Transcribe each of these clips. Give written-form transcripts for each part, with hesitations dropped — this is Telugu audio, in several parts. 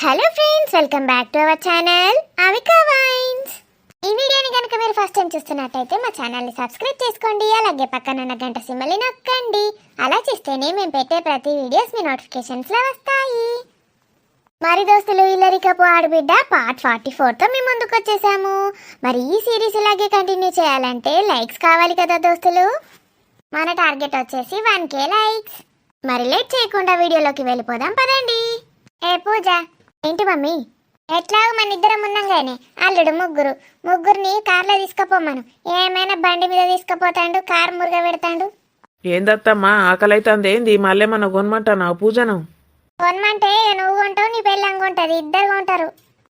Hello friends, welcome back to our channel Avika wines. ఈ వీడియోని కనుక మీరు ఫస్ట్ టైం చూస్తున్నట్టయితే మా ఛానల్ని సబ్స్క్రైబ్ చేసుకోండి, అలాగే పక్కన ఉన్న గంట సింబల్ని నొక్కండి. అలా చేస్తేనే మేము పెట్టే ప్రతి వీడియోస్ మీ నోటిఫికేషన్స్లో వస్తాయి. మరి దోస్తులు, ఇల్లరికపు ఆడబిడ్డ పార్ట్ 44తో మేము ముందుకు వచ్చేసాము. మరి ఈ సిరీస్ ఇలాగే కంటిన్యూ చేయాలంటే లైక్స్ కావాలి కదా దోస్తులు. మన టార్గెట్ వచ్చేసి 1K లైక్స్. మరి లేట్ చేయకుండా వీడియోలోకి వెళ్ళిపోదాం పదండి. ఏ పూజ, ఏంటి మమ్మీ? ఎట్లాగో మన ఇద్దరం ఉన్నాగానే అల్లుడు ముగ్గురిని కార్లో తీసుకుపోమను. ఏమైనా బండి మీద తీసుకుపోతాడు, కారు మురుగ పెడతాడు. ఏందత్తమ్మా ఆకలైతుంది, ఏంది మళ్ళీ మన కొనమంటానా పూజను? కొనమంటే నువ్వు కొంటావు, నీ పెళ్ళం కొంటది, ఇద్దరు కొంటారు.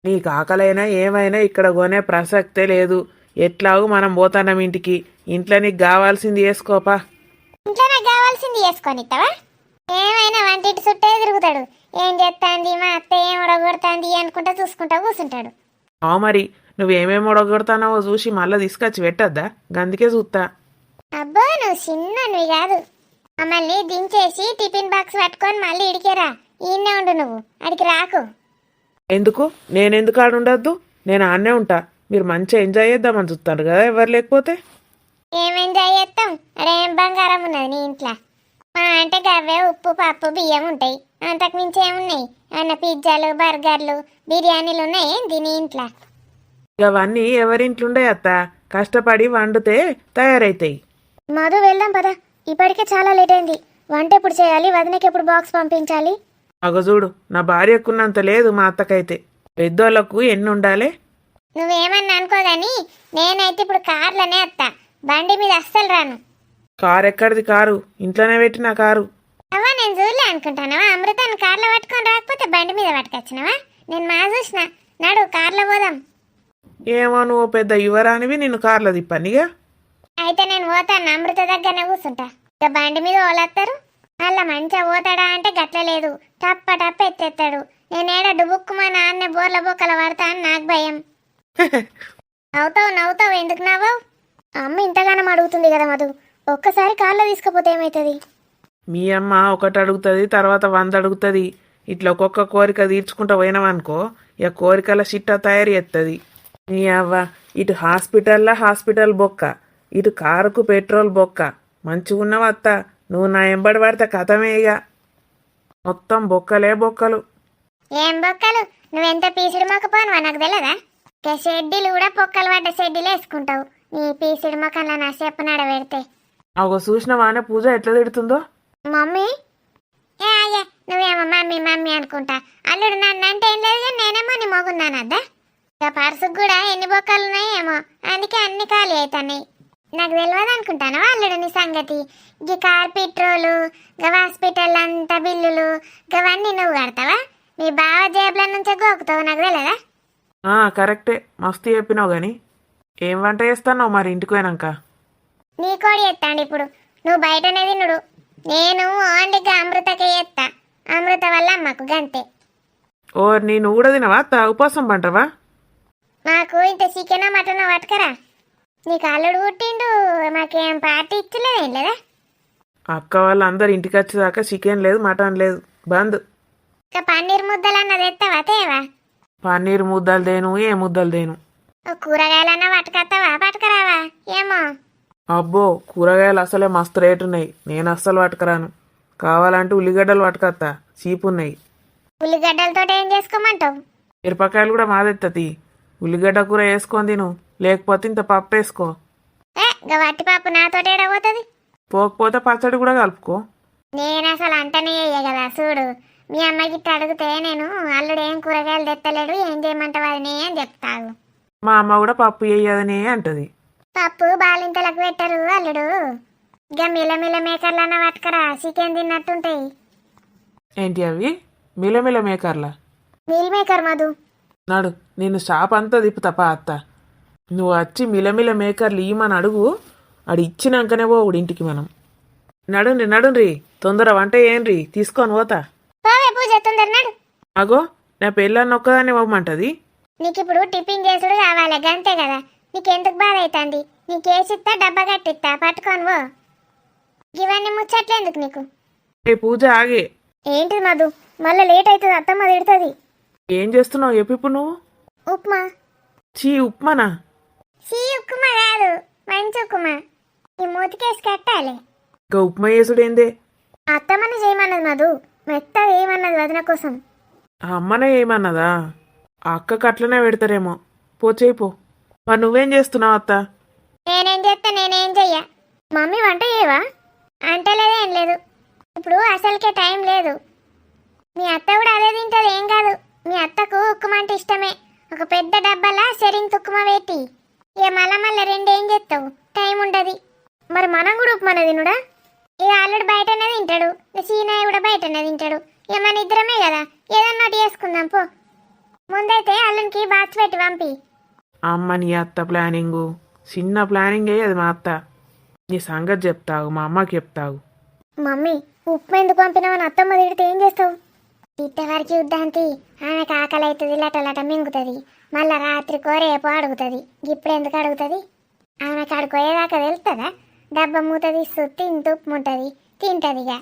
నీకు ఆకలైనా ఏమైనా ఇక్కడ కొనే ప్రసక్తే లేదు. ఎట్లాగూ మనం పోతాం ఇంటికి. ఇంట్లో నీకు కావాల్సింది వేసుకోపా. ఇంట్లో నాకు కావాల్సింది వేసుకొని ఇస్తావా? ఏమైనా వంటింటి చుట్టే తిరుగుతాడు. ఏం చేస్తాంది మా అత్త, ఏం ఉడగొడతాంది అనుకుంటా చూసుకుంటా కూర్చుంటాడు. మరి నువ్వేమేమి ఉడగొడతానవో చూసి మళ్ళీ తీసుకొచ్చి పెట్టద్దా? గందుకే చూస్తా. అబ్బో, నువ్వు చిన్నవి కాదు. మమ్మల్ని దించేసి టిఫిన్ బాక్స్ పట్టుకొని మళ్ళీ ఇడికేరా. ఈయనే ఉండు, నువ్వు అడికి రాకు. ఎందుకు? నేనెందుకు ఆడుండద్దు? నేను ఆడనే ఉంటా. మీరు మంచిగా ఎంజాయ్ చేద్దామని చూస్తారు కదా, ఎవరు లేకపోతే. ఏం ఎంజాయ్ చేస్తాం? అరేం బంగారం ఉన్నది నీ ఇంట్లో. మా అంటే గవ్వే ఉప్పు పప్పు బియ్యం ఉంటాయి, అంతకు మించి ఏమున్నాయి? అన్న పిజ్జాలు బర్గర్లు బిర్యానీలు ఉన్నాయి దీని ఇంట్లో. అవన్నీ ఎవరింట్లుండే అత్త, కష్టపడి వండితే తయారైతాయి. మధు, వెళ్దాం పదా. ఇప్పటికే చాలా లేట్ అయింది. వంట ఎప్పుడు చేయాలి? వదినకి ఎప్పుడు బాక్స్ పంపించాలి? చూడు, నా భార్యకున్నంత లేదు మా అత్తకైతే. పెద్దోళ్లకు ఎన్ని ఉండాలి? నువ్వేమన్నా అనుకోగాని నేనైతే ఇప్పుడు కార్లోనే వస్తా, బండి మీద అస్సలు రాను. కారు ఎక్కడిది? కారు ఇంట్లోనే పెట్టిన కారు. అవ్వా, నేను చూడలే అనుకుంటానవా? అమృతాన్ని కార్లో పట్టుకొని రాకపోతే బండి మీద పట్టుకొచ్చినవా? నేను మా చూసిన. నడు, కార్లో పోదాం. ఏమో, నువ్వు పెద్ద యువరానివి, నిన్ను కార్లో తిప్పనిగా. అయితే నేను పోతాను, అమృత దగ్గరనే కూర్చుంటా. ఇక బండి మీద ఓలేస్తారు. అలా మంచిగా పోతాడా అంటే గట్ల లేదు, టప్ప టప్ప ఎత్తేస్తాడు. నేనేడా డుబుక్కు మా నాన్న బోర్ల బొక్కల పడతా అని నాకు భయం. నవ్వుతావు ఎందుకు నవ్వవు? అమ్మ ఇంతగానం అడుగుతుంది కదా మధు, ఒక్కసారి కార్లో తీసుకుపోతే ఏమవుతుంది? మీ అమ్మ ఒకటి అడుగుతుంది, తర్వాత 100 అడుగుతుంది. ఇట్లా ఒక్కొక్క కోరిక తీర్చుకుంటూ పోయినావనుకో, ఇక కోరికల చిట్టా తయారు చేస్తుంది. నీ అవ్వ ఇటు హాస్పిటల్ బొక్క, ఇటు కారుకు పెట్రోల్ బొక్క. మంచిగున్నావు అత్త. నువ్వు నా ఎంబడి పడితే కథమే. ఇక మొత్తం బొక్కలే బొక్కలు. ఏం బొక్కలు? నువ్వెంత పీసుడు మొక్కపోనువా నాకు తెలియదా? ఇక షెడ్డీలు కూడా పొక్కలు పడ్డ షెడ్డీలు వేసుకుంటావు. నీ పీసుడు మొక్కల నా చెప్పనాడ పెడితే. చూసినవానే పూజ ఎట్లా తిడుతుందో. మమ్మీ ఏ అయ్యా, నువ్వేమో మమ్మీ అనుకుంటా. అల్లుడు నన్ను అంటే ఏం లేదు కానీ నేనేమో నీ మొగున్నానద్దా. ఇక పర్సుకు కూడా ఎన్ని బొక్కలు ఉన్నాయేమో, అందుకే అన్ని ఖాళీ అవుతున్నాయి. నాకు తెలియదు అనుకుంటాను అల్లుడు నీ సంగతి. ఈ కార్ పెట్రోలు, హాస్పిటల్ అంతా బిల్లులు గవన్నీ నువ్వు కడతావా? మీ బావ జేబుల నుంచే గోకుతావు, నాకు తెలియదా? కరెక్టే, మస్తు చెప్పినావు గాని. ఏం వంట చేస్తావు మరి ఇంటికి పోయినాక? నీ కోడి ఎత్తాండి ఇప్పుడు. నువ్వు బయటనే తినుడు, నేను ఓన్లీగా అమృతకే ఎత్తా. అమృత వల్ల అమ్మకు గంతే. నేను కూడా తినవా? ఉపాసం పంటవా? మాకు ఇంత చికెన్ మటన్ పట్టుకరా. నీకు అల్లుడు పుట్టిండు, మాకేం పార్టీ ఇచ్చలేదేం లేదా? అక్క వాళ్ళందరు ఇంటికి వచ్చేదాకా చికెన్ లేదు, మటన్ లేదు, బంద్. ఇక పన్నీర్ ముద్దలు అన్నది ఎత్తావా తేవా? పన్నీర్ ముద్దలు దేను, ఏ ముద్దలు దేను. కూరగాయలన్నా పట్టుకొస్తావా పట్టుకరావా? ఏమో. అబ్బో, కూరగాయలు అసలే మస్తు రేటు ఉన్నాయి. నేను అస్సలు పట్టుకరాను. కావాలంటే ఉల్లిగడ్డలు పట్టుకొస్తా, చీపున్నాయి. ఉల్లిగడ్డలతో ఏం చేసుకోమంటావు? మిరపకాయలు కూడా మాదెత్తది. ఉల్లిగడ్డ కూర వేసుకొని తిను, లేకపోతే ఇంత పప్పు వేసుకో. వట్టి పప్పు నాతోటి ఏడబోతుంది. పోకపోతే పచ్చడి కూడా కలుపుకో. నేను అసలు అంటనే వేయ కదా చూడు. మీ అమ్మకి అడిగితే నేను అల్లుడు ఏం కూరగాయలు తెత్తలేడు, ఏం చేయమంటావు అని చెప్తావు. మా అమ్మ కూడా పప్పు వేయదనే అంటది. పప్పు బాలింతలకు పెట్టరు అల్లుడు. ఇక మిలమిల మేకర్లన్నా పట్టుకరా, చికెన్ తిన్నట్టుంటాయి. ఏంటి అవి? మిలమిల మేకర్లా? Meal maker Madhu. నాడు, నేను షాప్ అంతా తిప్పుతాపా అత్త. నువ్వు వచ్చి మిలమిల మేకర్లు ఇయ్యమని అడుగు. అడి ఇచ్చినాకనే పోవుడు ఇంటికి మనం. నడుండ్రి తొందర వంట ఏండ్రి, తీసుకొని పోతా. పూజ తొందర నడు. అగో, నా పెళ్ళాన్ని ఒక్కదాన్ని ఇవ్వమంటది. నీకు ఇప్పుడు టిఫిన్ చేసుడు కావాలి గంతే కదా. నీకెందుకు బాధ అవుతుంది? నీకేసిస్తా, డబ్బా కట్టిస్తా, పట్టుకొని పో. ఇవన్నీ ముచ్చట్లేందుకు నీకు? పూజ ఆగే. ఏంటి మధు, మళ్ళీ లేట్ అవుతుంది, అత్తమ్మ తిడుతుంది. ఏం చేస్తున్నావు ఎప్పుడు నువ్వు? ఉప్మా. చీ ఉప్మానా? చీ ఉప్మా కాదు, మంచి ఉప్మా. ఈ మూతికేసి కట్టాలి. ఇంకా ఉప్మా చేసుడేందే? అత్తమ్మని చేయమన్నది మధు, మెత్తగా ఏమన్నది వదిన కోసం. ఆ అమ్మనే ఏమన్నదా? ఆ అక్కకి అట్లనే పెడతారేమో. పో చేయిపో. మరి నువ్వేం చేస్తున్నావు అత్త? నేనేం చేస్తా, నేనేం చెయ్య. మమ్మీ వంట చేయవా? అంటలేదే ఏం లేదు. ఇప్పుడు అసలుకే టైం లేదు. మీ అత్త కూడా అదే తింటది, ఏం కాదు. మీ అత్తకు ఉక్కుమ అంటే ఇష్టమే. ఒక పెద్ద డబ్బాలా సెరింగ్ ఉక్కుమ పెట్టి ఇక మళ్ళా రెండేం చేస్తావు, టైం ఉండదు. మరి మనం కూడా ఉప్మానే తినుడా? ఇక అల్లుడు బయటనే తింటాడు, ఇక సీనయ్య కూడా బయటనే తింటాడు. ఇక మన ఇద్దరమే కదా, ఏదన్నా ఒకటి చేసుకుందాం పో. ముందైతే అల్లునికి బాక్స్ పెట్టి పంపి. అమ్మ నీ అత్త ప్లానింగు చిన్న ప్లానింగ్ అది మా అత్త. నీ సంగతి చెప్తావు, మా అమ్మకి చెప్తావు. మమ్మీ ఉప్మా ఎందుకు పంపినావని అత్తమ్మ తిడితే ఏం చేస్తావు? ఇట్టవరకు యుద్ధాంతి ఆమెకు ఆకలి అవుతుంది, లటలట మింగుతుంది. మళ్ళా రాత్రి రేపు అడుగుతుంది. ఇప్పుడు ఎందుకు అడుగుతుంది? ఆమెకు అడుకోయేదాకా తెలుస్తుందా? డబ్బా మూత తీస్తూ తింటూ ఉప్పు ఉంటుంది, తింటుంది. ఇక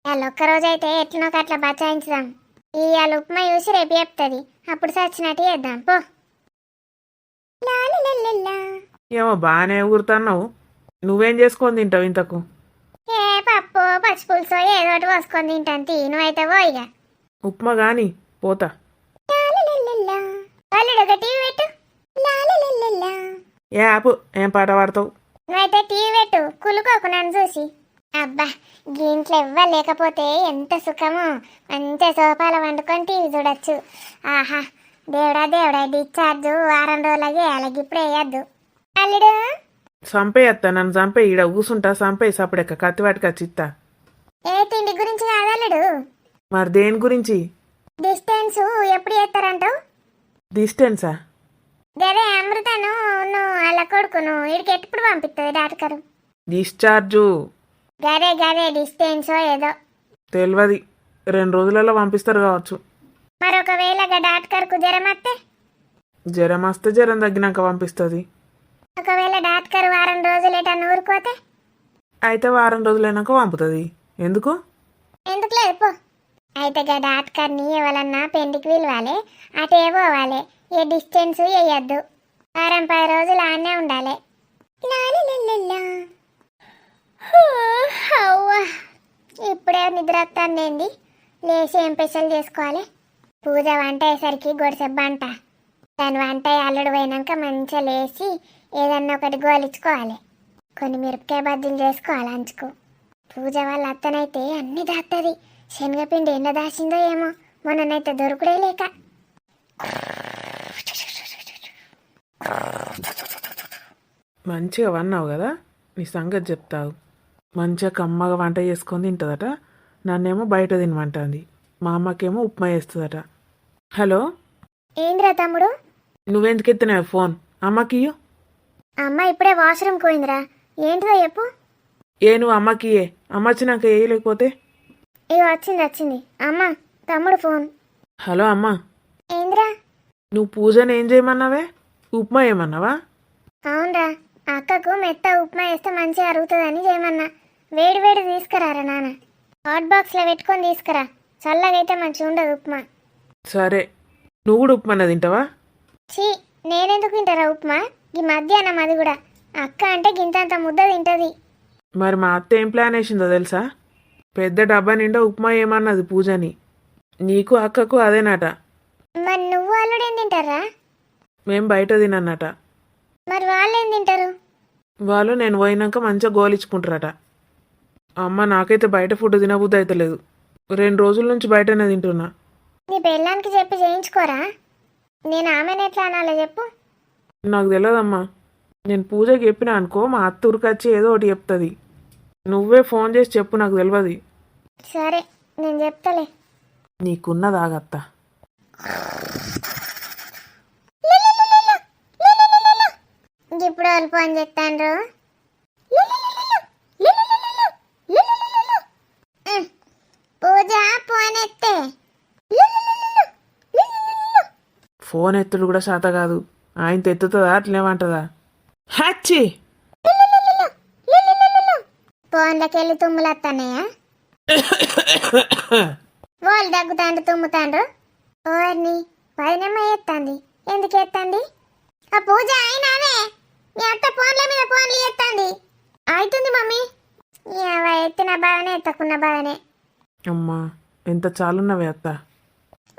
వాళ్ళు ఒక్కరోజైతే ఎట్లనో అట్లా బచాయించుదాం. ఇవాళ ఉప్మా చూసి రేపు చెప్తుంది, అప్పుడు సచ్చినట్టు చేద్దాం పో. లాలలలలా. ఏమో బాగానే ఊరుతున్నావు. నువ్వేం చేసుకొని తింటావు ఇంతకు? ఏ పప్పు పచ్చి పులుసు ఏదో ఒకటి పోసుకొని తింటాను. నువ్వైతే పో ఇక. ఉప్మా గాని పోతా. అల్లుడు ఒక టీవీ పెట్టు. లాలలలలా. ఏ ఆపు, ఏం పాట పాడతావు? నువ్వైతే టీవీ పెట్టు, కులుకోకు నన్ను చూసి. అబ్బా దీంట్లో ఇవ్వలేకపోతే ఎంత సుఖమో. మంచిగా సోఫాలో వండుకొని టీవీ చూడొచ్చు. ఆహా దేవుడా దేవుడా, డిశ్చార్జ్ వారం రోజులకి అలాగే ఇప్పుడు వేయద్దు. అల్లుడు చంపేయత్తా, నన్ను చంపే. ఈడ కూసుంటా, చంపేయి సప్పుడెక్క కత్తివాటికా చిత్తా. ఏ తిండి గురించి కాదు అల్లుడు, మరి దేని గురించి? డిస్టెన్స్ ఎప్పుడు చేస్తారంటావు? డిస్టెన్సా? గదే అమృతను అలా కొడుకును వీడికి ఎప్పుడు పంపిస్తుంది డాక్టరు? డిశ్చార్జు గదే గదే డిస్టెన్సో ఏదో తెలియదు. 2 రోజులలో పంపిస్తారు కావచ్చు. మరి ఒకవేళ డాక్టర్కు జ్వరం వస్తే? జ్వరం వస్తే జ్వరం తగ్గినాక పంపిస్తుంది. ఒకవేళ డాక్టర్ వారం రోజులు ఎటన్నా ఊరుకోతే? అయితే వారం రోజులైనాక పంపుతుంది. ఎందుకు? ఎందుకు లేదు పో. అయితే డాక్టర్ని ఎవరన్నా పెండికి పిలవాలి, అటే పోవాలి. ఏ డిస్టెన్స్ వేయద్దు. వారం 10 రోజులు ఆనే ఉండాలి. ఇప్పుడే నిద్ర వస్తుందేంది? లేచి ఏం స్పెషల్ చేసుకోవాలి? పూజ వంట అయ్యేసరికి గొడిసెబ్బ అంట. దాని వంట అల్లుడు పోయినాక మంచిగా లేచి ఏదన్నా ఒకటి గోలించుకోవాలి. కొన్ని మిరపకాయ బజ్జీలు చేసుకోవాలి అంచుకు. పూజ వాళ్ళ అత్తనైతే అన్ని దాస్తుంది. శనగపిండి ఎండ దాచిందో ఏమో, మొన్ననైతే దొరుకుడే లేక. మంచిగా వన్నావు కదా, నీ సంగతి చెప్తావు. మంచిగా కమ్మగా వంట చేసుకొని తింటుందట. నన్నేమో బయట తినమంటుంది. మా అమ్మకేమో ఉప్మా చేస్తుందట. హలో ఏంద్రా తమ్ముడు? నువ్వెందుకు ఎత్తినావు ఫోన్? అమ్మకి ఇయ్యు. అమ్మ ఇప్పుడే వాష్రూమ్కి పోయిందిరా. ఏంటిదో చెప్పు. నువ్వు అమ్మకి ఇయ్యే. అమ్మ వచ్చినాక వేయలేకపోతే? ఇక వచ్చింది. అమ్మ తమ్ముడు ఫోన్. హలో అమ్మా. ఏంద్రా? నువ్వు పూజను ఏం చేయమన్నావే? ఉప్మా ఏమన్నావా? అవునరా, అక్కకు మెత్త ఉప్మా వేస్తే మంచిగా అరుగుతుందని చేయమన్నా. వేడి వేడి తీసుకురారా నాన్న. హాట్ బాక్స్లో పెట్టుకొని తీసుకురా. చల్లగైతే మంచిగా ఉండదు ఉప్మా. సరే. నువ్వు కూడా ఉప్మా తింటావా? చీ, నేనెందుకు తింటారా ఉప్మా? ఈ మధ్యాహ్నం అది కూడా. అక్క అంటే గింతంత ముద్ద తింటది. మరి మా అత్త ఏం ప్లాన్ వేసిందో తెలుసా? పెద్ద డబ్బా నిండా ఉప్మా ఏమన్నది పూజని. నీకు అక్కకు అదేనట. మరి నువ్వు అల్లుడు ఏం తింటారా? మేం బయట తినన్నట. మరి వాళ్ళు ఏం తింటారు? వాళ్ళు నేను పోయినాక మంచిగా గోలించుకుంటారట. అమ్మ నాకైతే బయట ఫుడ్ తినబుద్ధి అయితే లేదు. 2 రోజుల నుంచి బయటనే తింటున్నా. నీ పెళ్ళానికి చెప్పి చేయించుకోరా? నేను ఆమెను ఎట్లా అనాలో చెప్పు. నాకు తెలియదమ్మా. నేను పూజకి చెప్పినా అనుకో, మా అత్త ఉరికొచ్చి ఏదో ఒకటి చెప్తుంది. నువ్వే ఫోన్ చేసి చెప్పు, నాకు తెలియదు. సరే నేను చెప్తలే. నీకున్నదాగత్త. ఇప్పుడు వాళ్ళు ఫోన్ చేస్తాండ్రు. పూజ ఫోన్ ఎత్తే. ఫోన్ ఎత్తుడు కూడా శాత కాదు. ఆయనతో ఎత్తుతుందా అట్లేమంటదా? హ్యాచ్చి ఫోన్లోకి వెళ్ళి తుమ్ములు వస్తానయా? వాళ్ళు దగ్గుతాండ్రు తుమ్ముతాండ్రు. ఓర్ని వదినమ్మ ఎత్తంది. ఎందుకు ఎత్తంది? ఆ పూజ అయినానే. మీ అత్త ఫోన్ల మీద ఫోన్లు ఎత్తంది. అవుతుంది మమ్మీ. ఎత్తిన బాగానే ఎత్తకున్న బాగానే. అమ్మా ఎంత చాలున్నవే అత్త.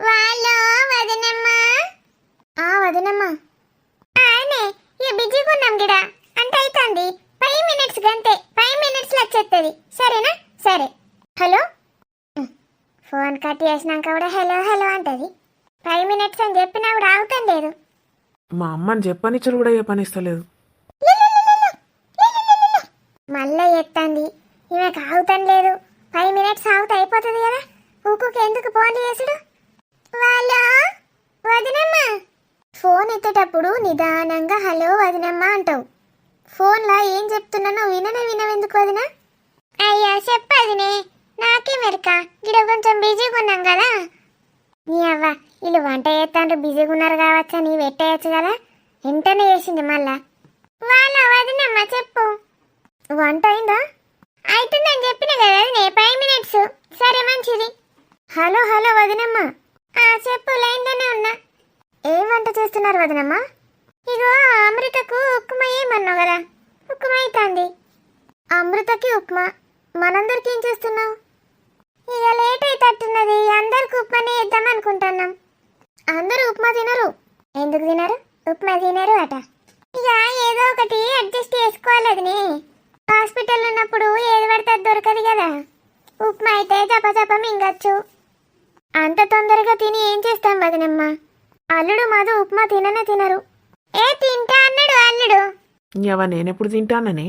వాళ్ళు వదినమ్మ. వదినమ్మ ఆయనే ఇక బిజీగా ఉన్నాం గిడ అంటే అవుతుంది. 5 minutes గంతే. 5 minutes వచ్చేస్తుంది. సరేనా? సరే. హలో. ఫోన్ కట్ చేసినాక కూడా హలో హలో అంటది. 5 minutes అని చెప్పినా కూడా ఆగుతాం లేదు. మా అమ్మని చెప్పనిచ్చరు కూడా చెప్పనిస్తలేదు. మళ్ళీ ఎత్తంది. ఈమెకు ఆగుతాం లేదు. 5 minutes ఆగుతా అయిపోతుంది కదా. ఊకుకి ఎందుకు ఫోన్ చేసుడు? వాళ్ళు వదినమ్మ. ఫోన్ ఎత్తేటప్పుడు నిదానంగా హలో వదినమ్మ అంటావు. ఫోన్లో ఏం చెప్తున్నానో వినవెందుకు వదినా? అయ్యా చెప్పదినే. నాకే మెరక. గిడ కొంచెం బిజీగా ఉన్నాం కదా. నీ అవ్వ వీళ్ళు వంట చేస్తాండ్రు బిజీగా ఉన్నారు కావచ్చా నీ పెట్టేయచ్చు కదా. వెంటనే చేసింది మళ్ళా. వాళ్ళ వదినమ్మ చెప్పు. వంట అయిందా? అవుతుందని చెప్పిన కదా అదినే. 5 minutes. సరే మంచిది. హలో హలో వదినమ్మ. చెప్పు లైన్లోనే ఉన్నా. ఏం వంట చేస్తున్నారు వదినమ్మ? ఇగో అమృతకు ఉప్మా ఏమన్నావు కదా, ఉప్మా అవుతుంది. అమృతకి ఉప్మా. మనందరికి ఏం చేస్తున్నావు? ఇక లేట్ అయితట్టున్నది. అందరికి ఉప్మానే ఇద్దాం అనుకుంటున్నాం. అందరూ ఉప్మా తినరు. ఎందుకు తినరు? ఉప్మా తినరు అట. ఇక ఏదో ఒకటి అడ్జస్ట్ చేసుకోవాలి. అదిని హాస్పిటల్ ఉన్నప్పుడు ఏది పడితే అది దొరకదు కదా. ఉప్మా అయితే చపచప మింగచ్చు. అంత తొందరగా తిని ఏం చేస్తాం వదినమ్మ? అల్లుడు మధు ఉప్మా తినరు. తింటా అన్నాడు అల్లుడు. ఇవ నేనెప్పుడు తింటానని?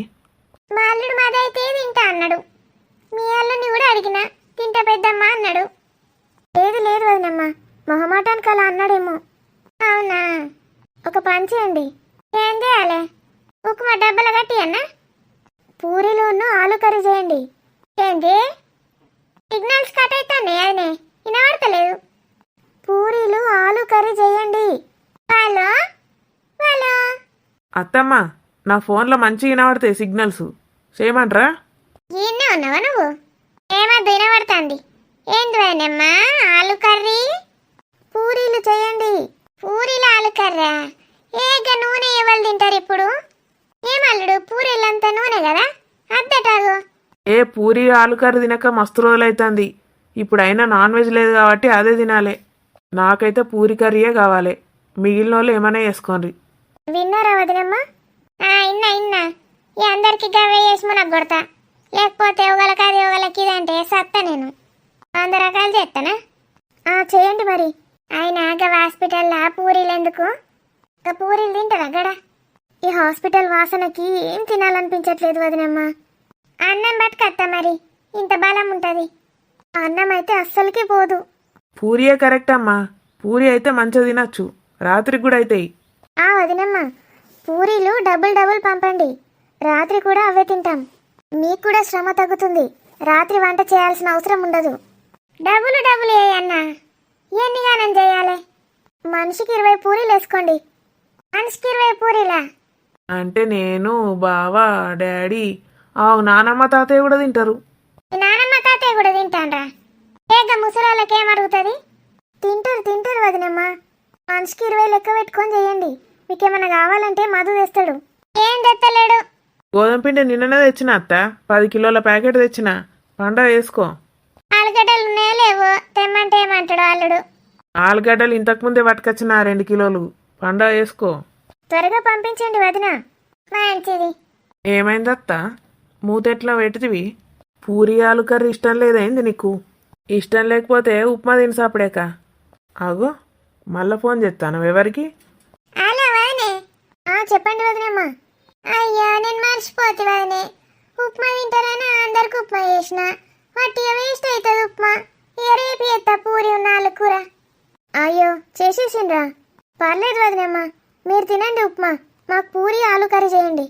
మా అల్లుడు మధు అయితే తింటా అన్నాడు. మీ అల్లుడిని కూడా అడిగిన తింటా పెద్దమ్మ అన్నాడు. లేదు వదినమ్మ, మొహమాటానికి అలా అన్నాడేమో. అవునా? ఒక పని చేయండి. ఏం చేయాలి? ఉప్మా డబ్బల కట్టి అన్న పూరీలు ఆలు కర్రీ చేయండి. ఏంటి సిగ్నల్స్ కట్ అవుతాయి? అదినే వినబడతలేదు. పూరీలు ఆలు కర్రీ చేయండి. Hello hello. అత్తమ్మ నా ఫోన్లో మంచిగా వినబడతాయి సిగ్నల్స్. చేయమంటారా? ఈయనే ఉన్నావా నువ్వు? ఏమద్దు వినబడుతుంది. ఏంది వదినమ్మా? ఆలు కర్రీ పూరీలు చేయండి. పూరీలు ఆలు కర్రా? ఏక నూనె ఎవరు తింటారు ఇప్పుడు? ఏమల్లుడు పూరీలంతా నూనె కదా అద్దటాగు. పూరి ఆలు కర్రీ తినక మస్తు రోజులైతుంది. ఇప్పుడైనా నాన్ వెజ్ లేదు కాబట్టి అదే తినాలి. నాకైతే పూరి కర్రీయే కావాలి. మిగిలిన వాళ్ళు ఏమైనా చేసుకోండి. విన్నారా వదినమ్మ? ఇన్నా ఈ అందరికి గవే చేసి నాకు కొడతా. లేకపోతే ఒకళ్ళకి అది ఒకళ్ళకి ఇది అంటే సత్తా నేను. 100 రకాలు చేస్తానా? చేయండి మరి. ఆయన హాస్పిటల్లో పూరీలు ఎందుకు? పూరీలు తింటారా గడ? ఈ హాస్పిటల్ వాసనకి ఏం తినాలనిపించట్లేదు వదినమ్మ. అన్నం పట్టుకత్తా మరి. ఇంత బలం ఉంటుంది. అన్నం అయితే అస్సలకి పోదు. పూరియే కరెక్ట్ అమ్మా. పూరి అయితే మంచిగా తినచ్చు. రాత్రికి కూడా అవుతాయి. వదినమ్మ పూరీలు డబుల్ పంపండి. రాత్రి కూడా అవే తింటాం. మీకు కూడా శ్రమ తగ్గుతుంది. రాత్రి వంట చేయాల్సిన అవసరం ఉండదు. డబుల్ ఏ అన్న ఎన్నిగానం చేయాలి? మనిషికి 20 పూరీలు వేసుకోండి. మనిషికి 20 పూరీలా? అంటే నేను, బావ, డాడీ, నానమ్మ, తాతయ్య కూడా తింటారు. నానమ్మ తాతయ్య కూడా తింటాన్రా? ముసలోళ్ళకి ఏం అడుగుతుంది? తింటారు వదినమ్మ. మనిషికి 20 లెక్క పెట్టుకొని చేయండి. మీకేమైనా కావాలంటే మధు తెస్తాడు. ఏం తెత్తలేడు. గోధుమ పిండి నిన్ననే తెచ్చిన అత్త. 10 కిలోల ప్యాకెట్ తెచ్చిన. పండగ వేసుకో. ఆలుగడ్డలు ఉన్నాయో లేవో తెమ్మంటే ఏమంటాడు అల్లుడు. ఆలుగడ్డలు ఇంతకుముందే పట్టుకొచ్చిన 2 కిలోలు. పండగ వేసుకో. త్వరగా పంపించండి వదిన. మంచిది. ఏమైందత్త? మూతెట్లా పెట్టుతివి? పూరి ఆలు కర్రీ ఇష్టం లేదైంది నీకు? ఇష్టం లేకపోతే ఉప్మా తిని సాపడేక. ఆగో మళ్ళా ఫోన్ చేస్తాను. ఎవరికి? అలా వదినే. చెప్పండి వదినమ్మ. అయ్యా నేను మర్చిపోతే వదినే. ఉప్మా తింటారని అందరికి ఉప్మా చేసిన. వట్టిగా వేస్ట్ అవుతుంది ఉప్మా. రేపు ఎత్తా పూరి ఆలు కూర. అయ్యో చేసేసిండ్రా? పర్లేదు వదినమ్మ, మీరు తినండి ఉప్మా. మాకు పూరి ఆలు కర్రీ చేయండి.